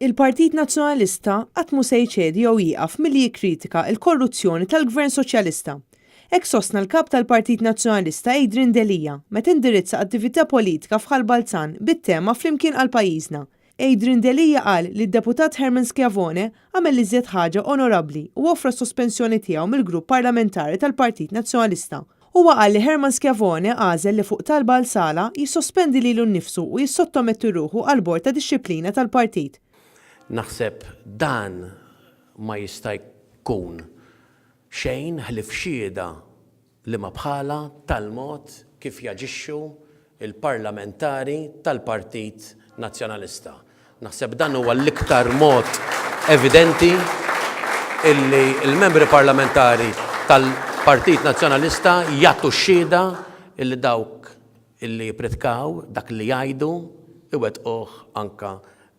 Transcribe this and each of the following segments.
Il-Partit Nazzjonalista qatt mhu se jċedi jew jieqaf milli jikkritika l-korruzzjoni tal-Gvern Soċjalista. Hekk sostna l-kap tal-Partit Nazzjonalista Delija meta indirizza attività politika f'Ħalbalzan bit-tema flimkien għal pajjiżna. Delija qal li d-deputat Herman Schiavone għamel iżjed ħaġa onorabbli u offra sospensjoni tiegħu mill-grupp parlamentari tal-Partit Nazzjonalista. Huwa qal li Herman Schiavone għażel li fuq talba l-sala jissospendi lilu nnifsu u jissottometti ruħu għal bord ta' dixxilpina tal-partit. Naħseb dan ma jista' jkun xejn ħlif xhieda li ma bħala tal-mod kif jaġixxu il-parlamentari tal-Partit Nazzjonalista. Naħseb dan huwa l-iktar mod evidenti illi il-membri parlamentari tal-Partit Nazzjonalista jagħtu xhieda illi dawk illi jipritkaw dak li jgħidu iwettquh anka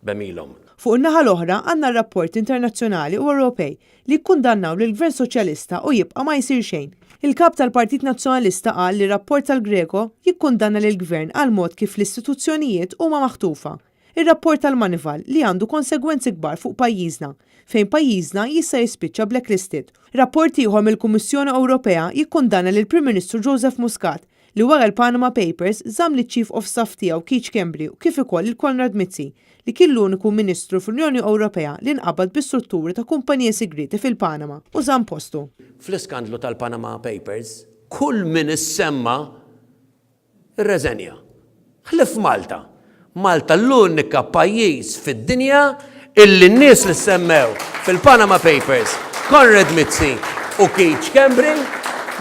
b'emilhom. Fuq in-naħa l-oħra għandna rapport internazzjonali u Ewropej li kkundannaw lill Gvern Soċjalista u jibqa' ma jsir xejn. Il-kap tal-Partit Nazzjonalista qal li rapport tal-Greco jikkundanna lill Gvern għal mod kif l-istituzzjonijiet huma maħtufa. Ir-rapport tal-Manival li għandu konsegwenzi kbar fuq pajjiżna, fejn pajjiżna jista' jispiċċa blacklisted. Rapport ieħor mill-Kummissjoni Ewropea jikkundanna lill Prim Ministru Joseph Muscat li wara l-Panama Papers żamm li Chief of Staff tiegħu Keith Kembri u kif ukoll il-Konrad Mizzi li kien l-uniku Ministru fl-Unjoni Ewropea li nqabad bis-strutturi ta' kumpaniji segreti fil-Panama u żamm postu. Fl-iskandlu tal-Panama Papers, kull min issemma irreżenja. Ħlif Malta. Malta l-unika pajjiż fid-dinja illi n-nies li semmew fil-Panama Papers, Konrad Mizzi u Keith Kembri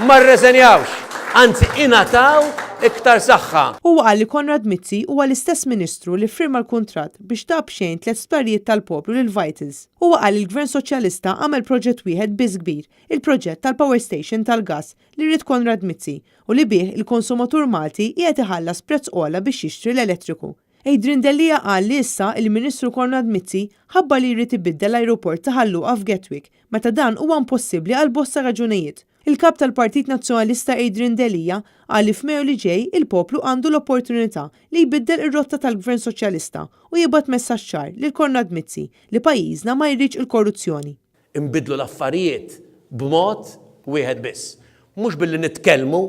ma rreżenjawx. Anzi, ingħataw iktar saħħa. Huwa qal li Konrad Mizzi huwa l-istess Ministru li firma l-kuntratt biex tab xejn 3 sparijiet tal-poplu lil Vitals. Huwa qal li l-Gvern Soċjalista għamel proġett wieħed biss kbir, il-proġett tal-Power Station tal-Gass li rrid Konrad Mizzi u li bih il-konsumatur Malti qiegħed iħallas prezz ogħla biex jixtri l-elettriku. Delija qal li issa il-Ministru Konrad Mizzi ħabba li jrid ibiddel l-ajruport ta' Ħalluqa f'Gatwick meta dan huwa impossibbli għal bosta raġunijiet. Il-kap tal-Partit Nazzjonalista Delija qal li f'Mejju li ġej il-poplu għandu l-opportunità li jbiddel ir-rotta tal-Gvern Soċjalista u jibgħat messaġġ ċar lil Konrad Mizzi li pajjiżna ma jridx il-korruzzjoni. Inbidlu l-affarijiet b'mod wieħed biss. Mhux billi nitkellmu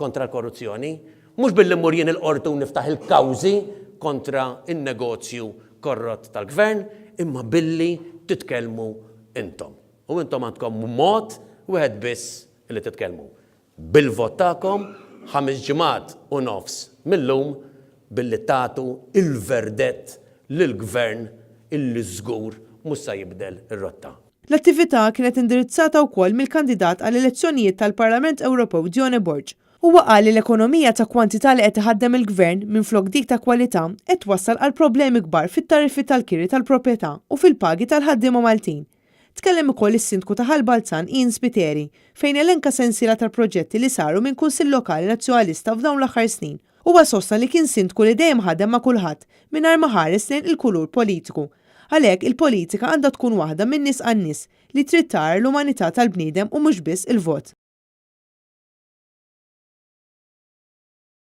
kontra l-korruzzjoni, mhux billi mmur jien il-qorti u niftaħ il-kawżi kontra in-negozju korrott tal-Gvern, imma billi titkellmu intom. U intom għandkom mod wieħed biss li titkellmu. Bil-vot tagħkom 5 ġimgħat u nofs millum billi tagħtu il-verdett lill-Gvern illi żgur mhux se jibdel ir-rotta. L-attività kienet indirizzata wkoll mill-kandidat għall-elezzjonijiet tal-Parlament Ewropew Dione Borg. Huwa qal li l-ekonomija ta' kwantità li qed iħaddem il-Gvern minflok dik ta' kwalità qed wassal għal problemi kbar fit-tariffi tal-kiri tal-proprjetà u fil-pagi tal-ħaddiema Maltin. Tkellem ukoll is-Sindku ta' Ħalbalzan Ian Spiteri fejn elenka sensiela tal-proġetti li saru minn Kunsill Lokali Nazzjonalista f'dawn l-aħħar snin. Huwa sostna li kien sindku li dejjem ħadem ma' kulħadd mingħajr ma ħares lejn il-kulur politiku. Għalhekk il-politika għandha tkun waħda minn nies għan nies li trid tara l-umanità tal-bniedem u mhux biss il-vot.